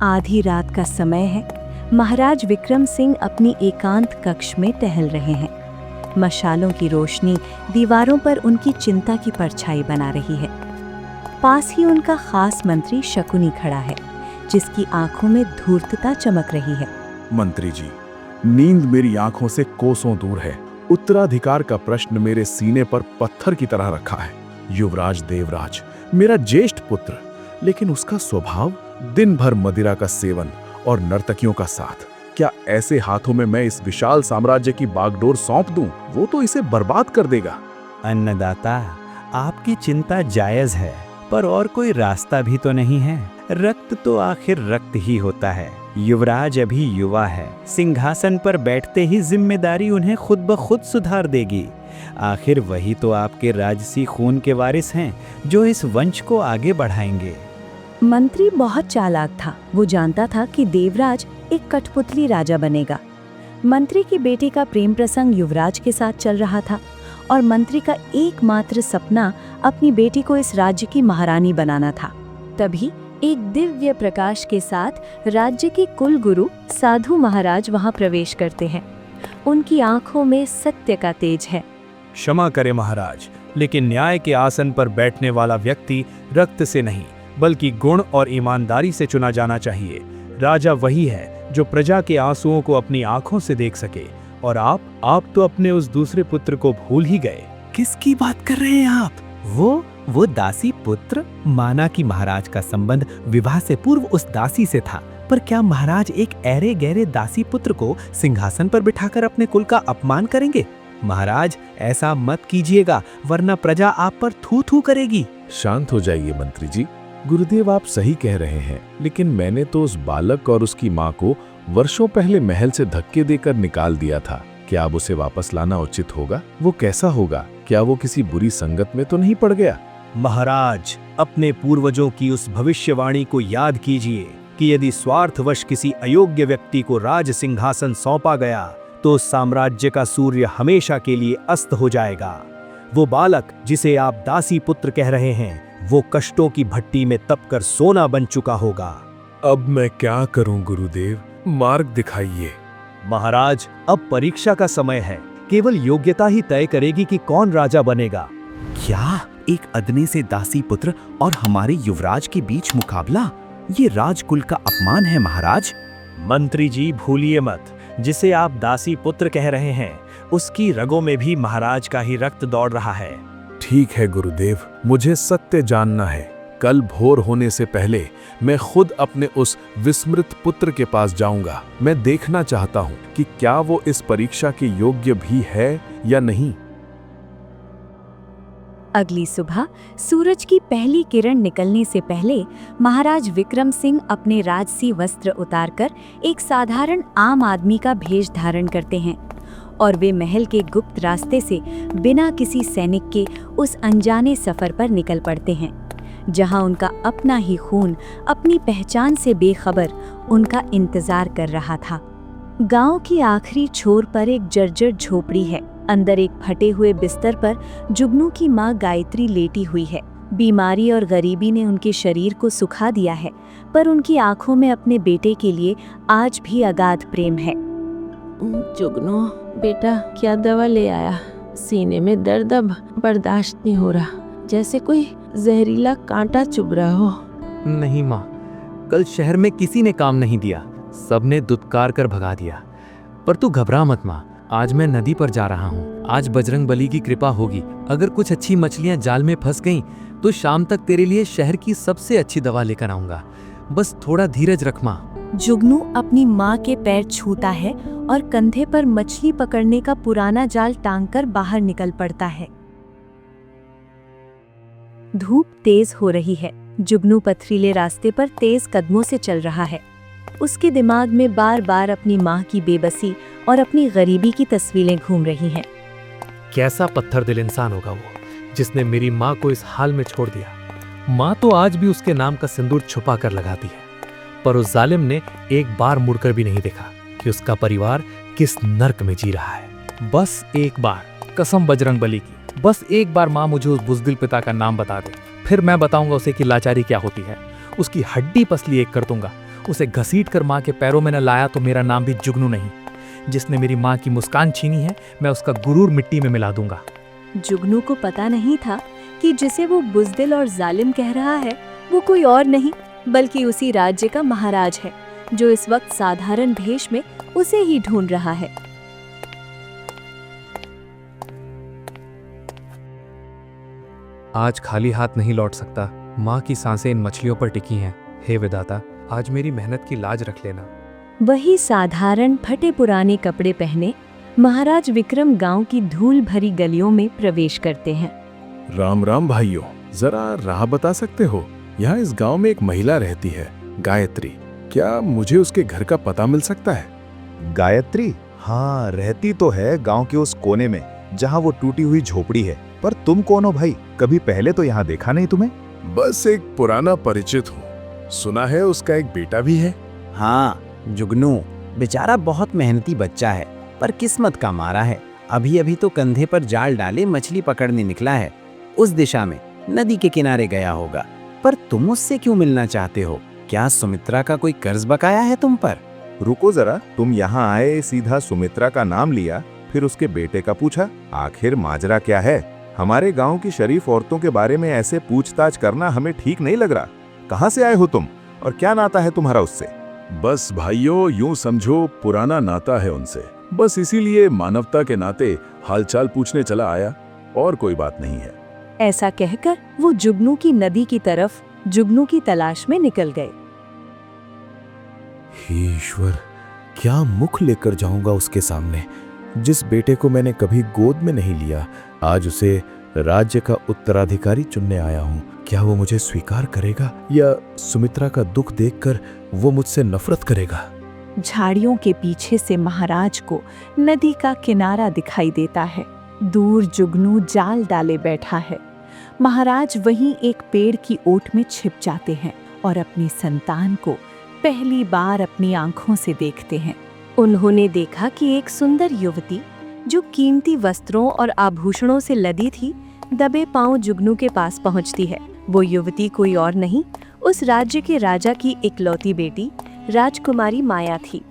आधी रात का समय है। महाराज विक्रम सिंह अपनी एकांत कक्ष में टहल रहे हैं। मशालों की रोशनी दीवारों पर उनकी चिंता की परछाई बना रही है। पास ही उनका खास मंत्री शकुनी खड़ा है, जिसकी आंखों में धूर्तता चमक रही है। मंत्री जी, नींद मेरी आंखों से कोसों दूर है। उत्तराधिकार का प्रश्न मेरे सीने पर पत्थर की तरह रखा है। युवराज देवराज मेरा ज्येष्ठ पुत्र, लेकिन उसका स्वभाव दिन भर मदिरा का सेवन और नर्तकियों का साथ। क्या ऐसे हाथों में मैं इस विशाल साम्राज्य की बागडोर सौंप दूं? वो तो इसे बर्बाद कर देगा। अन्नदाता, आपकी चिंता जायज है, पर और कोई रास्ता भी तो नहीं है। रक्त तो आखिर रक्त ही होता है। युवराज अभी युवा है, सिंहासन पर बैठते ही जिम्मेदारी उन्हें खुद ब खुद सुधार देगी। आखिर वही तो आपके राजसी खून के वारिस हैं, जो इस वंश को आगे बढ़ाएंगे। मंत्री बहुत चालाक था। वो जानता था कि देवराज एक कठपुतली राजा बनेगा। मंत्री की बेटी का प्रेम प्रसंग युवराज के साथ चल रहा था और मंत्री का एकमात्र सपना अपनी बेटी को इस राज्य की महारानी बनाना था। तभी एक दिव्य प्रकाश के साथ राज्य के कुल गुरु साधु महाराज वहां प्रवेश करते हैं। उनकी आंखों में सत्य का तेज है। क्षमा करें महाराज, लेकिन न्याय के आसन पर बैठने वाला व्यक्ति रक्त से नहीं, बल्कि गुण और ईमानदारी से चुना जाना चाहिए। राजा वही है जो प्रजा के आंसुओं को अपनी आंखों से देख सके, और आप तो अपने उस दूसरे पुत्र को भूल ही गए। किसकी बात कर रहे हैं आप? वो दासी पुत्र? माना कि महाराज का संबंध विवाह से पूर्व उस दासी से था, पर क्या महाराज एक ऐरे गहरे दासी पुत्र को सिंहासन पर बिठाकर अपने कुल का अपमान करेंगे? महाराज, ऐसा मत कीजिएगा, वरना प्रजा आप पर थू थू करेगी। शांत हो जाइए मंत्री जी। गुरुदेव, आप सही कह रहे हैं, लेकिन मैंने तो उस बालक और उसकी माँ को वर्षों पहले महल से धक्के देकर निकाल दिया था। क्या अब उसे वापस लाना उचित होगा? वो कैसा होगा? क्या वो किसी बुरी संगत में तो नहीं पड़ गया? महाराज, अपने पूर्वजों की उस भविष्यवाणी को याद कीजिए कि यदि स्वार्थवश किसी अयोग्य व्यक्ति को राज सिंहासन सौंपा गया तो साम्राज्य का सूर्य हमेशा के लिए अस्त हो जाएगा। वो बालक जिसे आप दासी पुत्र कह रहे हैं, वो कष्टों की भट्टी में तपकर सोना बन चुका होगा। अब मैं क्या करूं गुरुदेव? मार्ग दिखाइए। महाराज, अब परीक्षा का समय है। केवल योग्यता ही तय करेगी कि कौन राजा बनेगा। क्या एक अदने से दासी पुत्र और हमारे युवराज के बीच मुकाबला? ये राजकुल का अपमान है महाराज। मंत्री जी, भूलिए मत, जिसे आप दासी पुत्र कह रहे हैं, उसकी रगों में भी महाराज का ही रक्त दौड़ रहा है। ठीक है गुरुदेव, मुझे सत्य जानना है। कल भोर होने से पहले मैं खुद अपने उस विस्मृत पुत्र के पास जाऊंगा। मैं देखना चाहता हूं कि क्या वो इस परीक्षा के योग्य भी है या नहीं। अगली सुबह सूरज की पहली किरण निकलने से पहले महाराज विक्रम सिंह अपने राजसी वस्त्र उतारकर एक साधारण आम आदमी का भेष धारण करते हैं और वे महल के गुप्त रास्ते से बिना किसी सैनिक के उस अनजाने सफर पर निकल पड़ते हैं, जहां उनका अपना ही खून अपनी पहचान से बेखबर उनका इंतजार कर रहा था। गांव की आखिरी छोर पर एक जर्जर झोपड़ी है। अंदर एक फटे हुए बिस्तर पर जुगनू की माँ गायत्री लेटी हुई है। बीमारी और गरीबी ने उनके शरीर को सुखा दिया है, पर उनकी आंखों में अपने बेटे के लिए आज भी अगाध प्रेम है। जुगनू बेटा, क्या दवा ले आया? सीने में दर्द अब बर्दाश्त नहीं हो रहा, जैसे कोई जहरीला कांटा चुभ रहा हो। नहीं माँ, कल शहर में किसी ने काम नहीं दिया, सबने दुत्कार कर भगा दिया। पर तू घबरा मत माँ, आज मैं नदी पर जा रहा हूँ। आज बजरंग बली की कृपा होगी। अगर कुछ अच्छी मछलियाँ जाल में फंस गईं, तो शाम तक तेरे लिए शहर की सबसे अच्छी दवा लेकर आऊंगा। बस थोड़ा धीरज रख माँ। जुगनू अपनी माँ के पैर छूता है और कंधे पर मछली पकड़ने का पुराना जाल टांगकर बाहर निकल पड़ता है। धूप तेज हो रही है। जुगनू पथरीले रास्ते पर तेज कदमों से चल रहा है। उसके दिमाग में बार बार अपनी माँ की बेबसी और अपनी गरीबी की तस्वीरें घूम रही हैं। कैसा पत्थर दिल इंसान होगा वो, जिसने मेरी माँ को इस हाल में छोड़ दिया। माँ तो आज भी उसके नाम का सिंदूर छुपा कर लगाती है, पर उस जालिम ने एक बार मुड़कर भी नहीं देखा कि उसका परिवार किस नर्क में जी रहा है। बस एक बार, कसम बजरंग बली की, बस एक बार माँ मुझे उस बुज़दिल पिता का नाम बता दे, फिर मैं बताऊंगा उसे कि लाचारी क्या होती है। उसकी हड्डी पसली एक कर दूंगा, उसे घसीट कर माँ के पैरों में न लाया तो मेरा नाम भी जुगनू नहीं। जिसने मेरी माँ की मुस्कान छीनी है, मैं उसका गुरूर मिट्टी में मिला दूंगा। जुगनू को पता नहीं था कि जिसे वो बुज़दिल और जालिम कह रहा है वो कोई और नहीं बल्कि उसी राज्य का महाराज है, जो इस वक्त साधारण भेष में उसे ही ढूंढ रहा है। आज खाली हाथ नहीं लौट सकता। माँ की सांसें इन मछलियों पर टिकी हैं। हे विधाता, आज मेरी मेहनत की लाज रख लेना। वही साधारण फटे पुराने कपड़े पहने महाराज विक्रम गांव की धूल भरी गलियों में प्रवेश करते हैं। राम राम भाइयों, जरा राह बता सकते हो? यहाँ इस गांव में एक महिला रहती है, गायत्री। क्या मुझे उसके घर का पता मिल सकता है? गायत्री? हाँ, रहती तो है गांव के उस कोने में जहाँ वो टूटी हुई झोपड़ी है। पर तुम कौन हो भाई? कभी पहले तो यहाँ देखा नहीं तुम्हें। बस एक पुराना परिचित हूँ। सुना है उसका एक बेटा भी है। हाँ, जुगनू बेचारा बहुत मेहनती बच्चा है, पर किस्मत का मारा है। अभी अभी तो कंधे पर जाल डाले मछली पकड़ने निकला है। उस दिशा में नदी के किनारे गया होगा। पर तुम उससे क्यों मिलना चाहते हो? क्या सुमित्रा का कोई कर्ज बकाया है तुम पर? रुको जरा, तुम यहाँ आए, सीधा सुमित्रा का नाम लिया, फिर उसके बेटे का पूछा। आखिर माजरा क्या है? हमारे गांव की शरीफ औरतों के बारे में ऐसे पूछताछ करना हमें ठीक नहीं लग रहा। कहाँ से आए हो तुम और क्या नाता है तुम्हारा उससे? बस भाइयों, यूं समझो पुराना नाता है उनसे। बस इसीलिए मानवता के नाते हालचाल पूछने चला आया, और कोई बात नहीं है। ऐसा कहकर वो जुगनू की नदी की तरफ जुगनू की तलाश में निकल गए। हे ईश्वर, क्या मुख लेकर जाऊंगा उसके सामने? जिस बेटे को मैंने कभी गोद में नहीं लिया, आज उसे राज्य का उत्तराधिकारी चुनने आया हूँ। क्या वो मुझे स्वीकार करेगा या सुमित्रा का दुख देखकर वो मुझसे नफरत करेगा? झाड़ियों के पीछे से महाराज को नदी का किनारा दिखाई देता है। दूर जुगनू जाल डाले बैठा है। महाराज वहीं एक पेड़ की ओट में छिप जाते हैं और अपनी संतान को पहली बार अपनी आंखों से देखते हैं। उन्होंने देखा कि एक सुंदर युवती जो कीमती वस्त्रों और आभूषणों से लदी थी, दबे पांव जुगनू के पास पहुंचती है। वो युवती कोई और नहीं, उस राज्य के राजा की इकलौती बेटी राजकुमारी माया थी।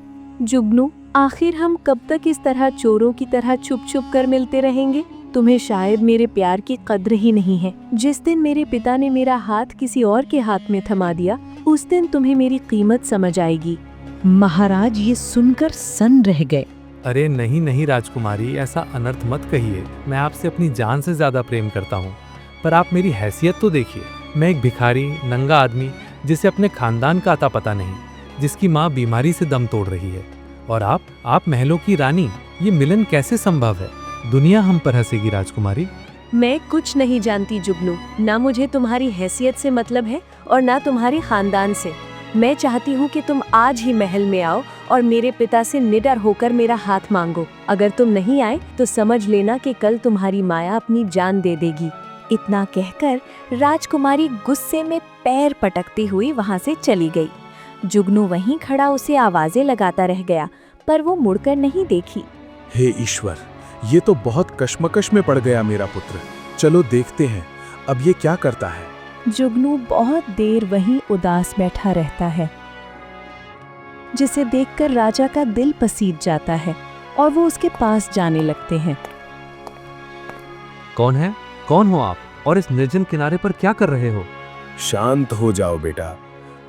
जुगनू, आखिर हम कब तक इस तरह चोरों की तरह छुप छुप कर मिलते रहेंगे? तुम्हें शायद मेरे प्यार की कद्र ही नहीं है। जिस दिन मेरे पिता ने मेरा हाथ किसी और के हाथ में थमा दिया, उस दिन तुम्हें मेरी कीमत समझ आएगी। महाराज ये सुनकर सन्न रह गए। अरे नहीं नहीं राजकुमारी, ऐसा अनर्थ मत कहिए। मैं आपसे अपनी जान से ज्यादा प्रेम करता हूँ। पर आप मेरी हैसियत तो देखिए। मैं एक भिखारी, नंगा आदमी, जिसे अपने खानदान का अता पता नहीं, जिसकी माँ बीमारी से दम तोड़ रही है। और आप महलों की रानी। ये मिलन कैसे संभव है? दुनिया हम पर हंसेगी राजकुमारी। मैं कुछ नहीं जानती जुगनू। ना मुझे तुम्हारी हैसियत से मतलब है और ना तुम्हारे खानदान से। मैं चाहती हूँ कि तुम आज ही महल में आओ और मेरे पिता से निडर होकर मेरा हाथ मांगो। अगर तुम नहीं आए तो समझ लेना कि कल तुम्हारी माया अपनी जान दे देगी। इतना कहकर राजकुमारी गुस्से में पैर पटकती हुई वहां से चली गई। जुगनू वहीं खड़ा उसे आवाजें लगाता रह गया, पर वो मुड़कर नहीं देखी। हे ईश्वर, ये तो बहुत कश्मकश में पड़ गया मेरा पुत्र। चलो देखते हैं अब ये क्या करता है। जुगनू बहुत देर वहीं उदास बैठा रहता है, जिसे देखकर राजा का दिल पसीज जाता है और वो उसके पास जाने लगते हैं। कौन है? कौन हो आप? और इस निर्जन किनारे पर क्या कर रहे हो? शांत हो जाओ बेटा,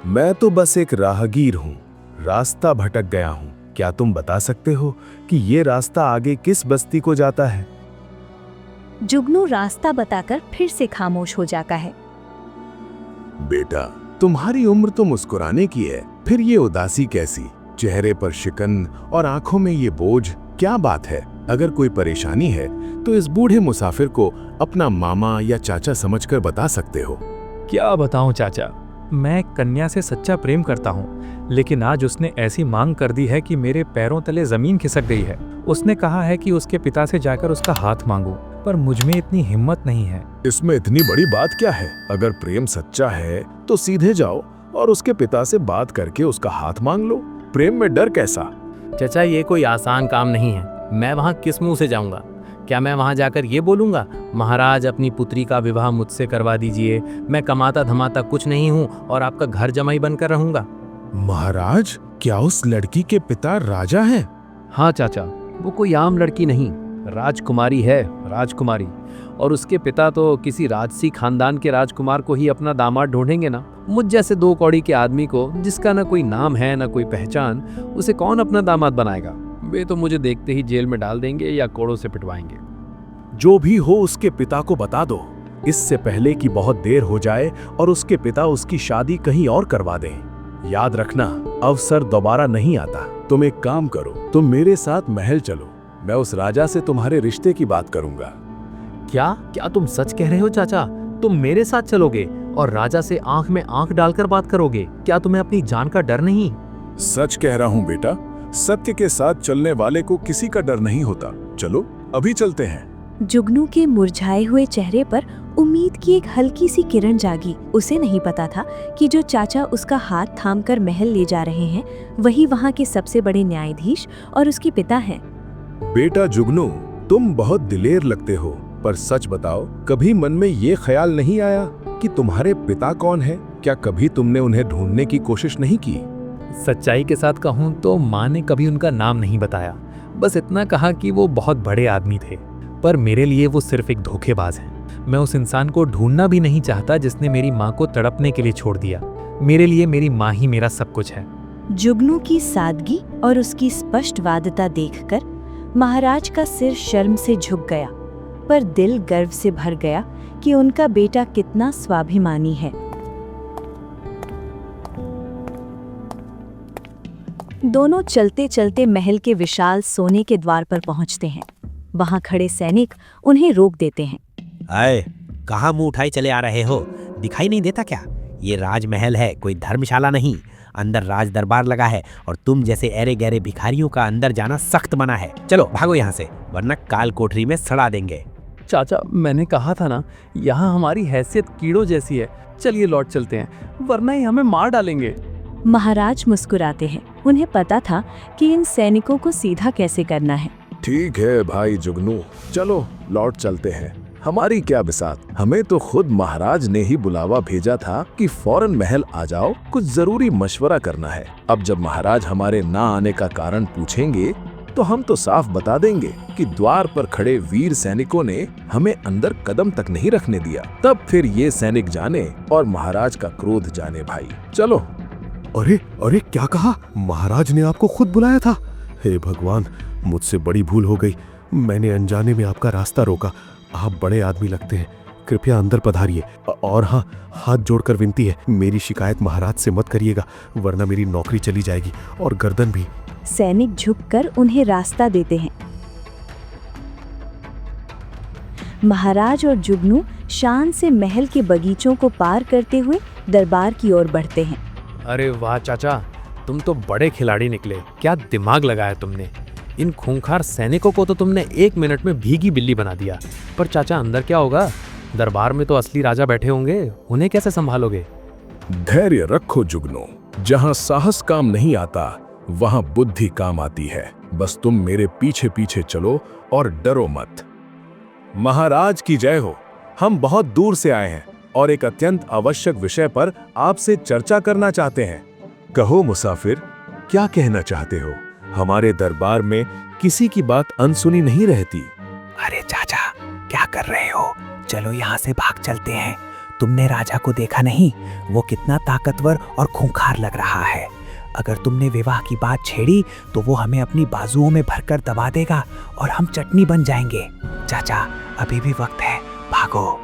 मैं तो बस एक राहगीर हूँ। रास्ता भटक गया हूँ। क्या तुम बता सकते हो कि ये रास्ता आगे किस बस्ती को जाता है? जुगनू रास्ता बताकर फिर से खामोश हो जाता है। बेटा, तुम्हारी उम्र तो मुस्कुराने की है, फिर ये उदासी कैसी? चेहरे पर शिकन और आंखों में ये बोझ, क्या बात है? अगर कोई परेशानी है तो इस बूढ़े मुसाफिर को अपना मामा या चाचा समझकर बता सकते हो। क्या बताऊं चाचा, मैं कन्या से सच्चा प्रेम करता हूँ, लेकिन आज उसने ऐसी मांग कर दी है कि मेरे पैरों तले जमीन खिसक गई है। उसने कहा है कि उसके पिता से जाकर उसका हाथ मांगूं, पर मुझ में इतनी हिम्मत नहीं है। इसमें इतनी बड़ी बात क्या है? अगर प्रेम सच्चा है तो सीधे जाओ और उसके पिता से बात करके उसका हाथ मांग लो। प्रेम में डर कैसा? चाचा, ये कोई आसान काम नहीं है। मैं वहाँ किस मुंह से जाऊँगा? क्या मैं वहाँ जाकर ये बोलूँगा, महाराज अपनी पुत्री का विवाह मुझसे करवा दीजिए, मैं कमाता धमाता कुछ नहीं हूँ और आपका घर जमाई बनकर रहूँगा? महाराज, क्या उस लड़की के पिता राजा हैं? हाँ चाचा, वो कोई आम लड़की नहीं, राजकुमारी है, राजकुमारी। और उसके पिता तो किसी राजसी खानदान के राजकुमार को ही अपना दामाद ढूंढेंगे ना। मुझ जैसे 2 कौड़ी के आदमी को, जिसका ना कोई नाम है ना कोई पहचान, उसे कौन अपना दामाद बनाएगा? वे तो मुझे देखते ही जेल में डाल देंगे या कोड़ों से पिटवाएंगे। जो भी हो, उसके पिता को बता दो, इससे पहले कि बहुत देर हो जाए और उसके पिता उसकी शादी कहीं और करवा दें। याद रखना, अवसर दोबारा नहीं आता। तुम एक काम करो, तुम मेरे साथ महल चलो, मैं उस राजा से तुम्हारे रिश्ते की बात करूंगा। क्या तुम सच कह रहे हो चाचा? तुम मेरे साथ चलोगे और राजा से आंख में आंख डालकर बात करोगे? क्या तुम्हें अपनी जान का डर नहीं? सच कह रहा हूं बेटा, सत्य के साथ चलने वाले को किसी का डर नहीं होता। चलो अभी चलते हैं। जुगनू के मुरझाए हुए चेहरे पर उम्मीद की एक हल्की सी किरण जागी। उसे नहीं पता था कि जो चाचा उसका हाथ थामकर महल ले जा रहे हैं, वही वहाँ के सबसे बड़े न्यायाधीश और उसके पिता हैं। बेटा जुगनू, तुम बहुत दिलेर लगते हो, पर सच बताओ, कभी मन में ये ख्याल नहीं आया कि तुम्हारे पिता कौन है? क्या कभी तुमने उन्हें ढूंढने की कोशिश नहीं की? सच्चाई के साथ कहूँ तो माँ ने कभी उनका नाम नहीं बताया, बस इतना कहा कि वो बहुत बड़े आदमी थे। पर मेरे लिए वो सिर्फ एक धोखेबाज है। मैं उस इंसान को ढूंढना भी नहीं चाहता जिसने मेरी माँ को तड़पने के लिए छोड़ दिया। मेरे लिए मेरी माँ ही मेरा सब कुछ है। जुगनू की सादगी और उसकी स्पष्टवादिता देखकर महाराज का सिर शर्म से झुक गया, पर दिल गर्व से भर गया कि उनका बेटा कितना स्वाभिमानी है। दोनों चलते चलते महल के विशाल सोने के द्वार पर पहुंचते हैं। वहां खड़े सैनिक उन्हें रोक देते हैं। अय, कहाँ मुंह उठाए चले आ रहे हो? दिखाई नहीं देता क्या? ये राजमहल है, कोई धर्मशाला नहीं। अंदर राज दरबार लगा है और तुम जैसे ऐरे गहरे भिखारियों का अंदर जाना सख्त मना है। चलो भागो यहाँ से, वरना काल कोठरी में सड़ा देंगे। चाचा, मैंने कहा था ना, यहाँ हमारी हैसियत कीड़ों जैसी है। चलिए लौट चलते हैं, वरना ये हमें मार डालेंगे। महाराज मुस्कुराते हैं। उन्हें पता था कि इन सैनिकों को सीधा कैसे करना है। ठीक है भाई जुगनू, चलो लौट चलते हैं। हमारी क्या बिसात, हमें तो खुद महाराज ने ही बुलावा भेजा था कि फौरन महल आ जाओ, कुछ जरूरी मशवरा करना है। अब जब महाराज हमारे ना आने का कारण पूछेंगे तो हम तो साफ बता देंगे कि द्वार पर खड़े वीर सैनिकों ने हमें अंदर कदम तक नहीं रखने दिया। तब फिर ये सैनिक जाने और महाराज का क्रोध जाने। भाई चलो। अरे अरे, क्या कहा? महाराज ने आपको खुद बुलाया था? हे भगवान, मुझसे बड़ी भूल हो गई। मैंने अनजाने में आपका रास्ता रोका। आप बड़े आदमी लगते हैं, कृपया अंदर पधारिए। और हाँ, हाथ जोड़कर विनती है, मेरी शिकायत महाराज से मत करिएगा, वरना मेरी नौकरी चली जाएगी और गर्दन भी। सैनिक झुककर उन्हें रास्ता देते हैं। महाराज और जुगनू शान से महल के बगीचों को पार करते हुए दरबार की ओर बढ़ते हैं। अरे वाह चाचा, तुम तो बड़े खिलाड़ी निकले। क्या दिमाग लगाया तुमने। इन खूंखार सैनिकों को तो तुमने 1 मिनट में भीगी बिल्ली बना दिया। पर चाचा, अंदर क्या होगा? दरबार में तो असली राजा बैठे होंगे, उन्हें कैसे संभालोगे? धैर्य रखो जुगनू, जहाँ साहस काम नहीं आता वहाँ बुद्धि काम आती है। बस तुम मेरे पीछे पीछे चलो और डरो मत। महाराज की जय हो। हम बहुत दूर से आए हैं और एक अत्यंत आवश्यक विषय पर आपसे चर्चा करना चाहते हैं। कहो मुसाफिर, क्या कहना चाहते हो? हमारे दरबार में किसी की बात अनसुनी नहीं रहती। अरे चाचा, क्या कर रहे हो? चलो यहाँ से भाग चलते हैं। तुमने राजा को देखा नहीं? वो कितना ताकतवर और खूंखार लग रहा है। अगर तुमने विवाह की बात छेड़ी तो वो हमें अपनी बाजुओं में भरकर दबा देगा और हम चटनी बन जाएंगे। चाचा, अभी भी वक्त है, भागो।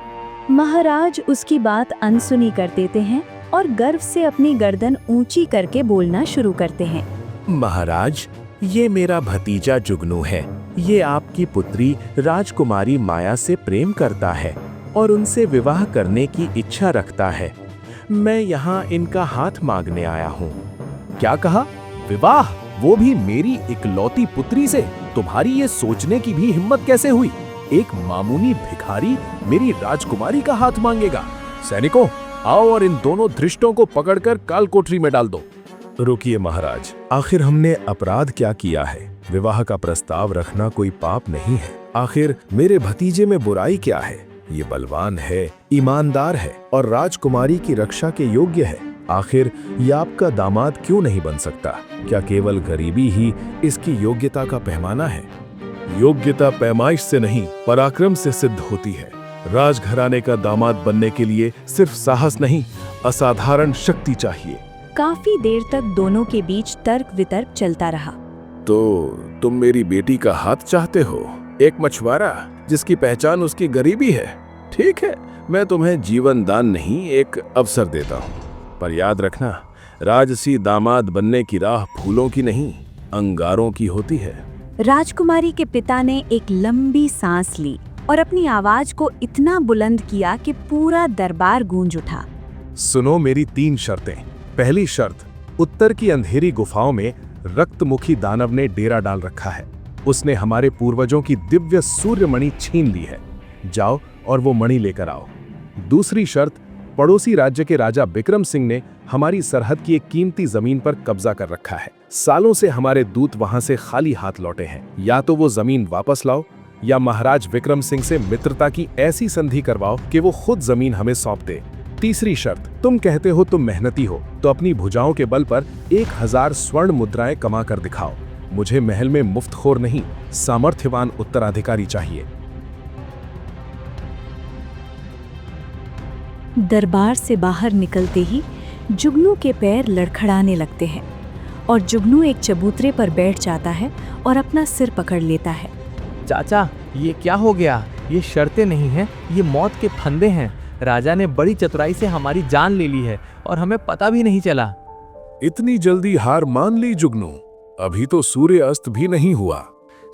महाराज उसकी बात अनसुनी कर देते हैं और गर्व से अपनी गर्दन ऊंची करके बोलना शुरू करते हैं। महाराज, ये मेरा भतीजा जुगनू है। ये आपकी पुत्री राजकुमारी माया से प्रेम करता है और उनसे विवाह करने की इच्छा रखता है। मैं यहाँ इनका हाथ मांगने आया हूँ। क्या कहा? विवाह? वो भी मेरी इकलौती पुत्री से? तुम्हारी ये सोचने की भी हिम्मत कैसे हुई? एक मामूली भिखारी मेरी राजकुमारी का हाथ मांगेगा? सैनिकों, आओ और इन दोनों धृष्टों को पकड़कर काल कोठरी में डाल दो। रुकिए महाराज, आखिर हमने अपराध क्या किया है? विवाह का प्रस्ताव रखना कोई पाप नहीं है। आखिर मेरे भतीजे में बुराई क्या है? ये बलवान है, ईमानदार है और राजकुमारी की रक्षा के योग्य है। आखिर ये आपका दामाद क्यों नहीं बन सकता? क्या केवल गरीबी ही इसकी योग्यता का पैमाना है? योग्यता पैमाइश से नहीं, पराक्रम से सिद्ध होती है। राजघराने का दामाद बनने के लिए सिर्फ साहस नहीं, असाधारण शक्ति चाहिए। काफी देर तक दोनों के बीच तर्क वितर्क चलता रहा। तो तुम मेरी बेटी का हाथ चाहते हो? एक मछुआरा जिसकी पहचान उसकी गरीबी है? ठीक है, मैं तुम्हें जीवन दान नहीं, एक अवसर देता हूँ। पर याद रखना, राजसी दामाद बनने की राह फूलों की नहीं, अंगारों की होती है। राजकुमारी के पिता ने एक लंबी सांस ली और अपनी आवाज को इतना बुलंद किया कि पूरा दरबार गूंज उठा। सुनो मेरी 3 शर्तें। पहली शर्त, उत्तर की अंधेरी गुफाओं में रक्तमुखी दानव ने डेरा डाल रखा है। उसने हमारे पूर्वजों की दिव्य सूर्यमणि छीन ली है। जाओ और वो मणि लेकर आओ। दूसरी शर्त, पड़ोसी राज्य के राजा विक्रम सिंह ने हमारी सरहद की एक कीमती जमीन पर कब्जा कर रखा है। सालों से हमारे दूत वहां से खाली हाथ लौटे हैं। या तो वो जमीन वापस लाओ या महाराज विक्रम सिंह से मित्रता की ऐसी संधि करवाओ कि वो खुद जमीन हमें सौंप दे। तीसरी शर्त, तुम कहते हो तुम मेहनती हो, तो अपनी भुजाओं के बल पर 1000 स्वर्ण मुद्राएं कमा कर दिखाओ। मुझे महल में मुफ्तखोर नहीं, सामर्थ्यवान उत्तराधिकारी चाहिए। दरबार से बाहर निकलते ही जुगनू के पैर लड़खड़ाने लगते हैं और जुगनू एक चबूतरे पर बैठ जाता है और अपना सिर पकड़ लेता है। चाचा, ये क्या हो गया? ये शर्तें नहीं हैं, ये मौत के फंदे हैं। राजा ने बड़ी चतुराई से हमारी जान ले ली है और हमें पता भी नहीं चला। इतनी जल्दी हार मान ली जुगनू? अभी तो सूर्य अस्त भी नहीं हुआ।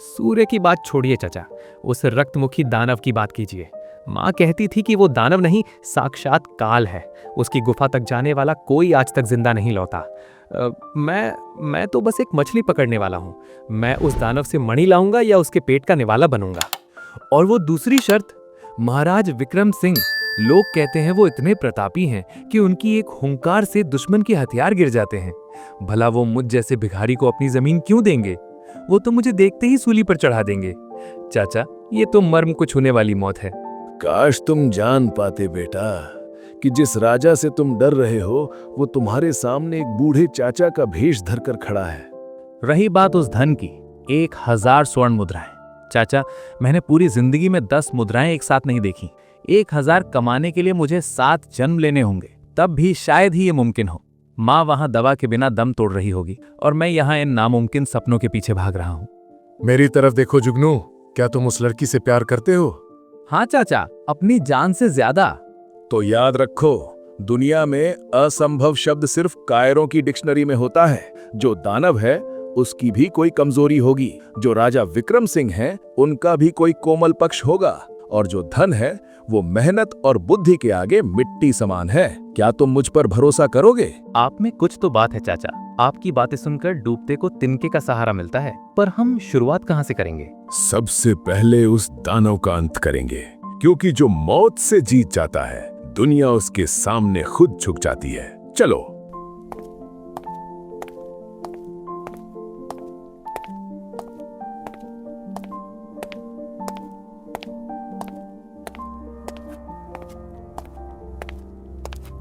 सूर्य की बात छोड़िए चाचा, उस रक्तमुखी दानव की बात कीजिए। माँ कहती थी कि वो दानव नहीं, साक्षात काल है। उसकी गुफा तक जाने वाला कोई आज तक जिंदा नहीं लौटा। मैं तो बस एक मछली पकड़ने वाला हूँ। मैं उस दानव से मणि लाऊंगा या उसके पेट का निवाला बनूंगा। और वो दूसरी शर्त, महाराज विक्रम सिंह, लोग कहते हैं वो इतने प्रतापी हैं कि उनकी एक हुंकार से दुश्मन के हथियार गिर जाते हैं। भला वो मुझ जैसे भिखारी को अपनी जमीन क्यों देंगे? वो तो मुझे देखते ही सूली पर चढ़ा देंगे। चाचा, ये तो मर्म को छूने वाली मौत है। काश तुम जान पाते बेटा कि जिस राजा से तुम डर रहे हो वो तुम्हारे सामने एक बूढ़े चाचा का भेष धरकर खड़ा है। रही बात उस धन की, 1000 स्वर्ण मुद्राएं। चाचा, मैंने पूरी जिंदगी में 10 मुद्राएं एक साथ नहीं देखी। 1000 कमाने के लिए मुझे 7 जन्म लेने होंगे, तब भी शायद ही ये मुमकिन हो। माँ वहां दवा के बिना दम तोड़ रही होगी और मैं यहाँ इन नामुमकिन सपनों के पीछे भाग रहा हूँ। मेरी तरफ देखो जुगनू, क्या तुम उस लड़की से प्यार करते हो? हाँ चाचा, अपनी जान से ज्यादा। तो याद रखो, दुनिया में असंभव शब्द सिर्फ कायरों की डिक्शनरी में होता है। जो दानव है उसकी भी कोई कमजोरी होगी, जो राजा विक्रम सिंह हैं उनका भी कोई कोमल पक्ष होगा, और जो धन है वो मेहनत और बुद्धि के आगे मिट्टी समान है। क्या तुम मुझ पर भरोसा करोगे? आप में कुछ तो बात है चाचा। आपकी बातें सुनकर डूबते को तिनके का सहारा मिलता है, पर हम शुरुआत कहाँ से करेंगे? सबसे पहले उस दानव का अंत करेंगे, क्योंकि जो मौत से जीत जाता है दुनिया उसके सामने खुद झुक जाती है। चलो।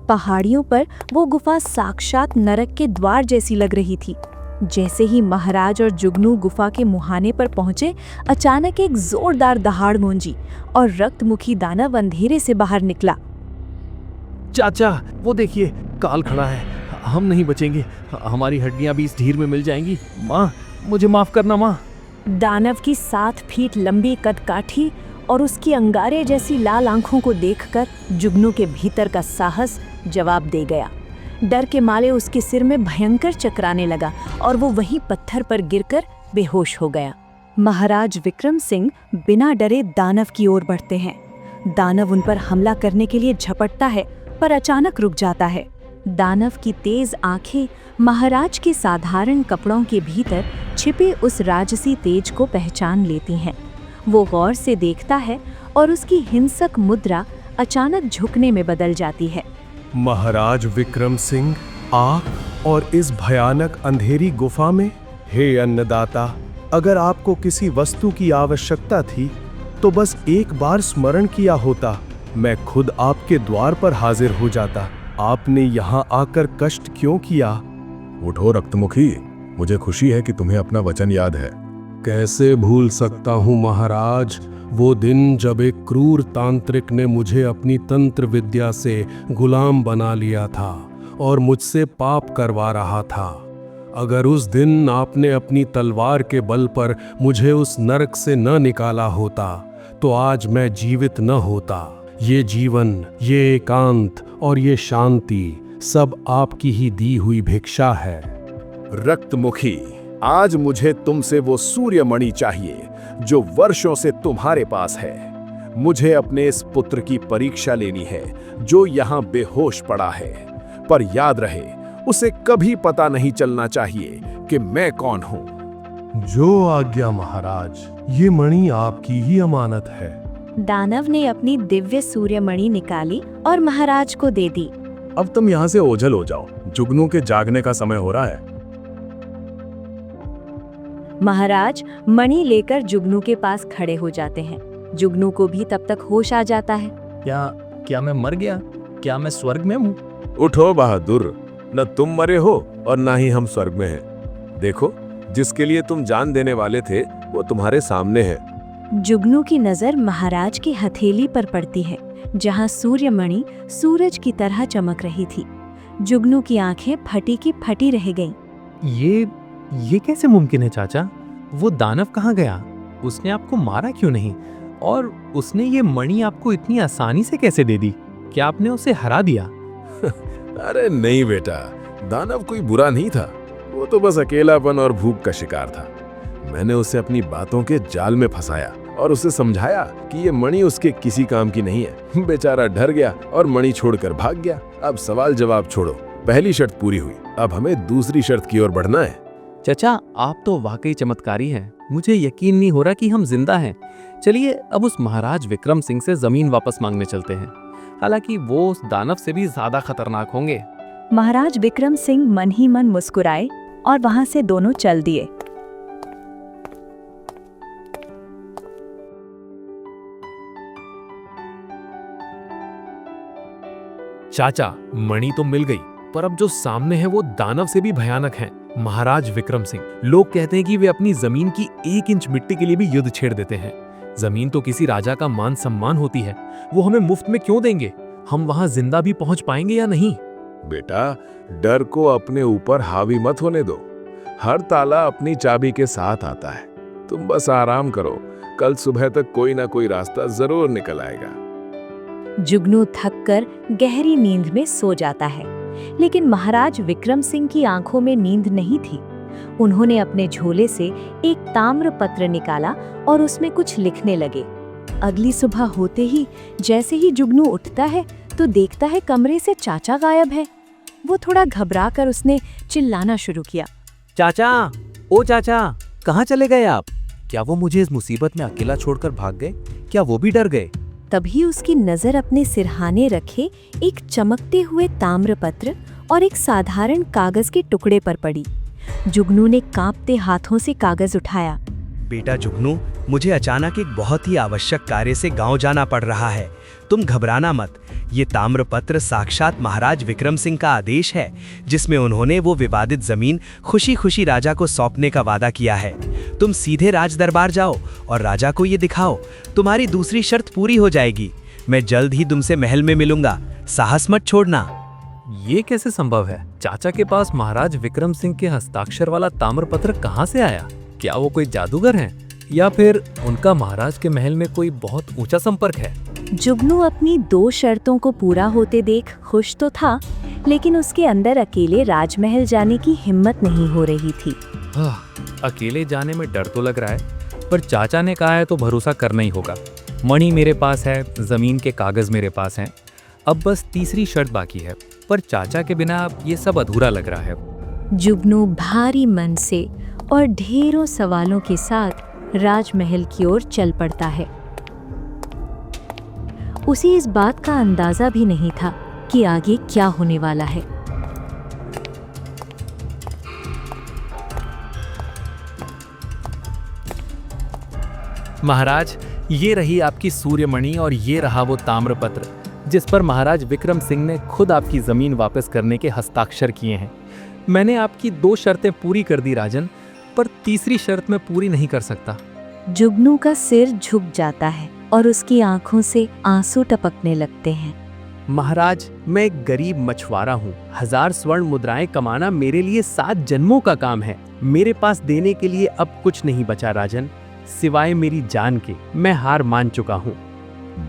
पहाड़ियों पर वो गुफा साक्षात नरक के द्वार जैसी लग रही थी। जैसे ही महाराज और जुगनू गुफा के मुहाने पर पहुंचे, अचानक एक जोरदार दहाड़ गूंजी और रक्तमुखी दानव अंधेरे से बाहर निकला। चाचा, वो देखिए, काल खड़ा है। हम नहीं बचेंगे, हमारी हड्डियां भी इस ढीर में मिल जाएंगी। माँ, मुझे माफ करना माँ। दानव की 7 फीट लंबी कदकाठी और उसकी अंगारे जैसी लाल आंखों को देखकर जुगनू के भीतर का साहस जवाब दे गया। डर के मारे उसके सिर में भयंकर चकराने लगा और वो वहीं पत्थर पर गिरकर बेहोश हो गया। महाराज विक्रम सिंह बिना डरे दानव की ओर बढ़ते हैं। दानव उन पर हमला करने के लिए झपटता है, पर अचानक रुक जाता है। दानव की तेज आंखें महाराज के साधारण कपड़ों के भीतर छिपे उस राजसी तेज को पहचान लेती हैं। वो गौर से देखता है और उसकी हिंसक मुद्रा अचानक झुकने में बदल जाती है। महाराज विक्रम सिंह, आप और इस भयानक अंधेरी गुफा में? हे अन्नदाता, अगर आपको किसी वस्तु की आवश्यकता थी तो बस एक बार स्मरण किया होता, मैं खुद आपके द्वार पर हाजिर हो जाता। आपने यहाँ आकर कष्ट क्यों किया? उठो रक्तमुखी, मुझे खुशी है कि तुम्हें अपना वचन याद है। कैसे भूल सकता हूँ महाराज, वो दिन जब एक क्रूर तांत्रिक ने मुझे अपनी तंत्र विद्या से गुलाम बना लिया था और मुझसे पाप करवा रहा था। अगर उस दिन आपने अपनी तलवार के बल पर मुझे उस नरक से न निकाला होता तो आज मैं जीवित न होता। ये जीवन, ये एकांत और ये शांति सब आपकी ही दी हुई भिक्षा है। रक्तमुखी, आज मुझे तुमसे वो सूर्यमणि चाहिए जो वर्षों से तुम्हारे पास है। मुझे अपने इस पुत्र की परीक्षा लेनी है जो यहाँ बेहोश पड़ा है। पर याद रहे, उसे कभी पता नहीं चलना चाहिए कि मैं कौन हूँ। जो आज्ञा महाराज, ये मणि आपकी ही अमानत है। दानव ने अपनी दिव्य सूर्यमणि निकाली और महाराज को दे दी। अब तुम यहाँ से ओझल हो जाओ, जुगनू के जागने का समय हो रहा है। महाराज मणि लेकर जुगनू के पास खड़े हो जाते हैं। जुगनू को भी तब तक होश आ जाता है। क्या मैं मर गया? क्या मैं स्वर्ग में हूँ? उठो बहादुर, न तुम मरे हो और न ही हम स्वर्ग में हैं। देखो, जिसके लिए तुम जान देने वाले थे वो तुम्हारे सामने है। जुगनू की नजर महाराज की हथेली पर पड़ती है, जहां सूर्यमणि सूरज की तरह चमक रही थी। जुगनू की आंखें फटी की फटी रह गईं। ये कैसे मुमकिन है चाचा? वो दानव कहाँ गया? उसने आपको मारा क्यों नहीं? और उसने ये मणि आपको इतनी आसानी से कैसे दे दी? क्या आपने उसे हरा दिया? अरे नहीं बेटा, दानव कोई बुरा नहीं था। वो तो बस अकेलापन और भूख का शिकार था। मैंने उसे अपनी बातों के जाल में फंसाया और उसे समझाया कि ये मणि उसके किसी काम की नहीं है। बेचारा डर गया और मणि छोड़कर भाग गया। अब सवाल जवाब छोड़ो, पहली शर्त पूरी हुई, अब हमें दूसरी शर्त की ओर बढ़ना है। चाचा, आप तो वाकई चमत्कारी हैं। मुझे यकीन नहीं हो रहा कि हम जिंदा हैं। चलिए अब उस महाराज विक्रम सिंह से जमीन वापस मांगने चलते हैं। हालांकि वो उस दानव से भी ज्यादा खतरनाक होंगे। महाराज विक्रम सिंह मन ही मन मुस्कुराए और वहां से दोनों चल दिए। चाचा, मणि तो मिल गई, पर अब जो सामने है वो दानव से भी भयानक है। महाराज विक्रम सिंह। लोग कहते हैं कि वे अपनी जमीन की 1 इंच मिट्टी के लिए भी युद्ध छेड़ देते हैं। जमीन तो किसी राजा का मान सम्मान होती है, वो हमें मुफ्त में क्यों देंगे? हम वहां जिंदा भी पहुंच पाएंगे या नहीं? बेटा, डर को अपने ऊपर हावी मत होने दो। हर ताला अपनी चाबी के साथ आता है। तुम बस आराम करो, कल सुबह तक कोई ना कोई रास्ता जरूर निकल आएगा। जुगनू थककर गहरी नींद में सो जाता है, लेकिन महाराज विक्रम सिंह की आंखों में नींद नहीं थी। उन्होंने अपने झोले से एक ताम्र पत्र निकाला और उसमें कुछ लिखने लगे। अगली सुबह होते ही जैसे ही जुगनू उठता है तो देखता है कमरे से चाचा गायब है। वो थोड़ा घबराकर उसने चिल्लाना शुरू किया। चाचा, ओ चाचा, कहाँ चले गए आप? क्या वो मुझे इस मुसीबत में अकेला छोड़कर भाग गए? क्या वो भी डर गए? तभी उसकी नजर अपने सिरहाने रखे एक चमकते हुए ताम्रपत्र और एक साधारण कागज के टुकड़े पर पड़ी। जुगनू ने कांपते हाथों से कागज उठाया। बेटा जुगनू, मुझे अचानक एक बहुत ही आवश्यक कार्य से गांव जाना पड़ रहा है। तुम घबराना मत। ये ताम्रपत्र साक्षात महाराज विक्रम सिंह का आदेश है, जिसमें उन्होंने वो विवादित जमीन खुशी खुशी राजा को सौंपने का वादा किया है। तुम सीधे राज दरबार जाओ और राजा को ये दिखाओ। तुम्हारी दूसरी शर्त पूरी हो जाएगी। मैं जल्द ही तुमसे महल में मिलूंगा। साहस मत छोड़ना। ये कैसे संभव है? चाचा के पास महाराज विक्रम सिंह के हस्ताक्षर वाला ताम्रपत्र कहाँ से आया? क्या वो कोई जादूगर हैं? या फिर उनका महाराज के महल में कोई बहुत ऊंचा संपर्क है? जुगनू अपनी 2 शर्तों को पूरा होते देख खुश तो था, लेकिन उसके अंदर अकेले राजमहल जाने की हिम्मत नहीं हो रही थी। अकेले जाने में डर तो लग रहा है, पर चाचा ने कहा है तो भरोसा करना ही होगा। मणि मेरे पास है, जमीन के कागज मेरे पास हैं। अब बस तीसरी शर्त बाकी है, पर चाचा के बिना ये सब अधूरा लग रहा है। जुगनू भारी मन से और ढेरों सवालों के साथ राजमहल की ओर चल पड़ता है। उसे इस बात का अंदाजा भी नहीं था कि आगे क्या होने वाला है। महाराज, ये रही आपकी सूर्यमणि और ये रहा वो ताम्रपत्र जिस पर महाराज विक्रम सिंह ने खुद आपकी जमीन वापस करने के हस्ताक्षर किए हैं। मैंने आपकी 2 शर्तें पूरी कर दी राजन, पर तीसरी शर्त मैं पूरी नहीं कर सकता। जुगनू का सिर झुक जाता है और उसकी आंखों से आंसू टपकने लगते हैं। महाराज, मैं एक गरीब मछुआरा हूँ। 1000 स्वर्ण मुद्राएं कमाना मेरे लिए 7 जन्मों का काम है। मेरे पास देने के लिए अब कुछ नहीं बचा राजन, सिवाय मेरी जान के। मैं हार मान चुका हूँ।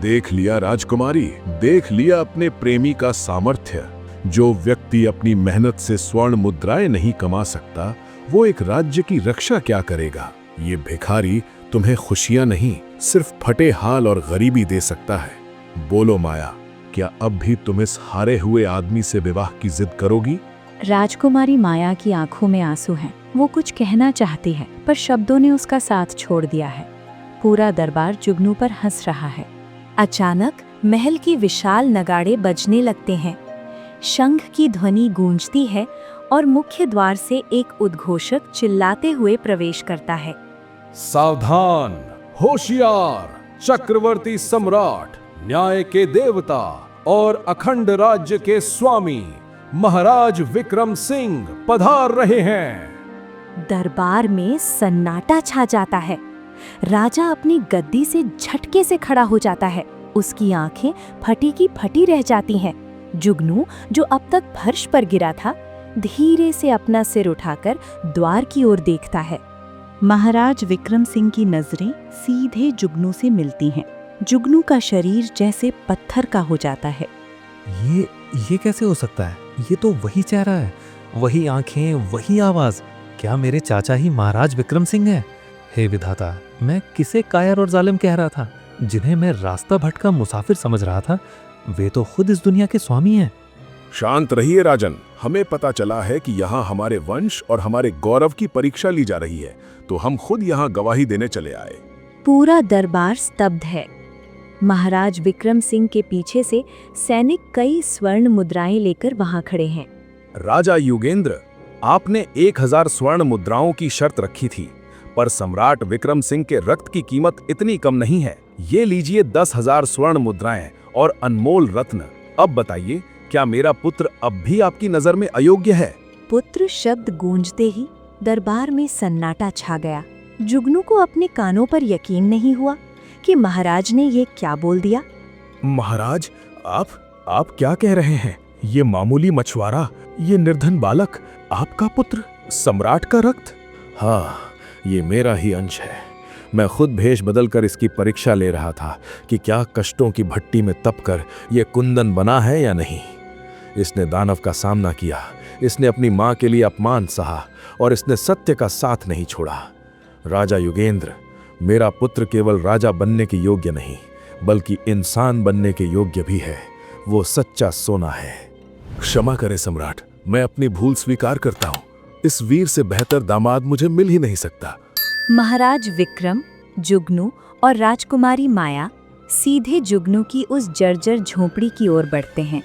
देख लिया राजकुमारी, देख लिया अपने प्रेमी का सामर्थ्य। जो व्यक्ति अपनी मेहनत से स्वर्ण मुद्राएं नहीं कमा सकता, वो एक राज्य की रक्षा क्या करेगा। ये भिखारी तुम्हें खुशियां नहीं, सिर्फ फटे हाल और गरीबी दे सकता है। बोलो माया, क्या अब भी तुम इस हारे हुए आदमी से विवाह की जिद करोगी? राजकुमारी माया की आंखों में आंसू हैं। वो कुछ कहना चाहती है, पर शब्दों ने उसका साथ छोड़ दिया है। पूरा दरबार जुगनू पर हंस रहा है। अचानक महल की विशाल नगाड़े बजने लगते हैं। शंख की ध्वनि गूंजती है और मुख्य द्वार से एक उद्घोषक चिल्लाते हुए प्रवेश करता है। सावधान, होशियार, चक्रवर्ती सम्राट, न्याय के देवता और अखंड राज्य के स्वामी महाराज विक्रम सिंह पधार रहे हैं। दरबार में सन्नाटा छा जाता है। राजा अपनी गद्दी से झटके से खड़ा हो जाता है। उसकी आंखें फटी की फटी रह जाती हैं। जुगनू, जो अब तक फर्श पर गिरा था, धीरे से अपना सिर उठाकर द्वार की ओर देखता है। महाराज विक्रम सिंह की नजरें सीधे जुगनू से मिलती हैं। जुगनू का शरीर जैसे पत्थर का हो जाता है। ये कैसे हो सकता है? ये तो वही चेहरा है, वही आंखें, वही आवाज। क्या मेरे चाचा ही महाराज विक्रम सिंह हैं? हे विधाता, मैं किसे कायर और जालिम कह रहा था? जिन्हें मैं रास्ता भटका मुसाफिर समझ रहा था, वे तो खुद इस दुनिया के स्वामी हैं। शांत रहिए राजन, हमें पता चला है कि यहाँ हमारे वंश और हमारे गौरव की परीक्षा ली जा रही है, तो हम खुद यहाँ गवाही देने चले आए। पूरा दरबार स्तब्ध है। महाराज विक्रम सिंह के पीछे से सैनिक कई स्वर्ण मुद्राएं लेकर वहां खड़े हैं। राजा युगेंद्र, आपने 1000 स्वर्ण मुद्राओं की शर्त रखी थी, पर सम्राट विक्रम सिंह के रक्त की कीमत इतनी कम नहीं है। ये लीजिए 10,000 स्वर्ण मुद्राएं और अनमोल रत्न। अब बताइए, क्या मेरा पुत्र अब भी आपकी नजर में अयोग्य है? पुत्र शब्द गूंजते ही दरबार में सन्नाटा छा गया। जुगनू को अपने कानों पर यकीन नहीं हुआ कि महाराज ने ये क्या बोल दिया। महाराज, आप क्या कह रहे हैं? ये मामूली मछुआरा, ये निर्धन बालक, आपका पुत्र, सम्राट का रक्त? हाँ, ये मेरा ही अंश है। मैं खुद भेष बदलकर इसकी परीक्षा ले रहा था कि क्या कष्टों की भट्टी में तपकर ये कुंदन बना है या नहीं। इसने दानव का सामना किया, इसने अपनी माँ के लिए अपमान सहा और इसने सत्य का साथ नहीं छोड़ा। राजा युगेंद्र, मेरा पुत्र केवल राजा बनने के योग्य नहीं, बल्कि इंसान बनने के योग्य भी है। वो सच्चा सोना है। क्षमा करें सम्राट, मैं अपनी भूल स्वीकार करता हूँ। इस वीर से बेहतर दामाद मुझे मिल ही नहीं सकता। महाराज विक्रम, जुगनू और राजकुमारी माया सीधे जुगनू की उस जर्जर झोपड़ी की ओर बढ़ते हैं।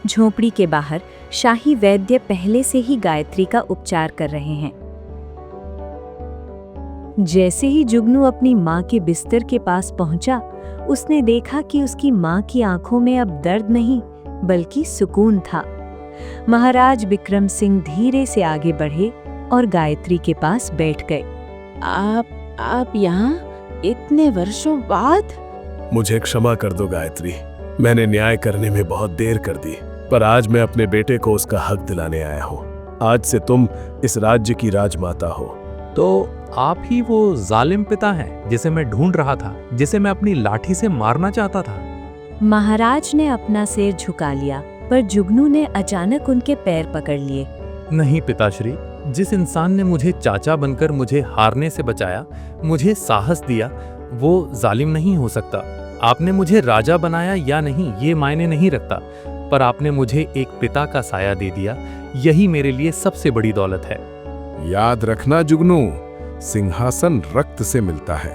झोपड़ी के बाहर शाही वैद्य पहले से ही गायत्री का उपचार कर रहे हैं। जैसे ही जुगनू अपनी माँ के बिस्तर के पास पहुंचा, उसने देखा कि उसकी माँ की आंखों में अब दर्द नहीं, बल्कि सुकून था। महाराज विक्रम सिंह धीरे से आगे बढ़े और गायत्री के पास बैठ गए। आप यहाँ इतने वर्षों बाद? मुझे क्षमा कर दो गायत्री, मैंने न्याय करने में बहुत देर कर दी, पर आज मैं अपने बेटे को उसका हक दिलाने आया हूँ। आज से तुम इस राज्य की राजमाता हो। तो आप ही वो जालिम पिता हैं जिसे मैं ढूंढ रहा था, जिसे मैं अपनी लाठी से मारना चाहता था। महाराज ने अपना सिर झुका लिया, पर जुगनू ने अचानक उनके पैर पकड़ लिए। नहीं पिताश्री, जिस इंसान ने मुझे चाचा बनकर मुझे हारने से बचाया, मुझे साहस दिया, वो जालिम नहीं हो सकता। आपने मुझे राजा बनाया या नहीं ये मायने नहीं रखता, पर आपने मुझे एक पिता का साया दे दिया, यही मेरे लिए सबसे बड़ी दौलत है। याद रखना जुगनू, सिंहासन रक्त से मिलता है,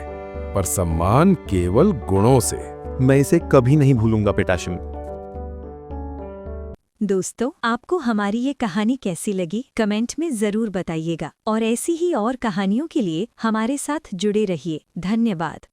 पर सम्मान केवल गुणों से। मैं इसे कभी नहीं भूलूंगा पिताश्री। दोस्तों, आपको हमारी ये कहानी कैसी लगी कमेंट में जरूर बताइएगा और ऐसी ही और कहानियों के लिए हमारे साथ जुड़े रहिए। धन्यवाद।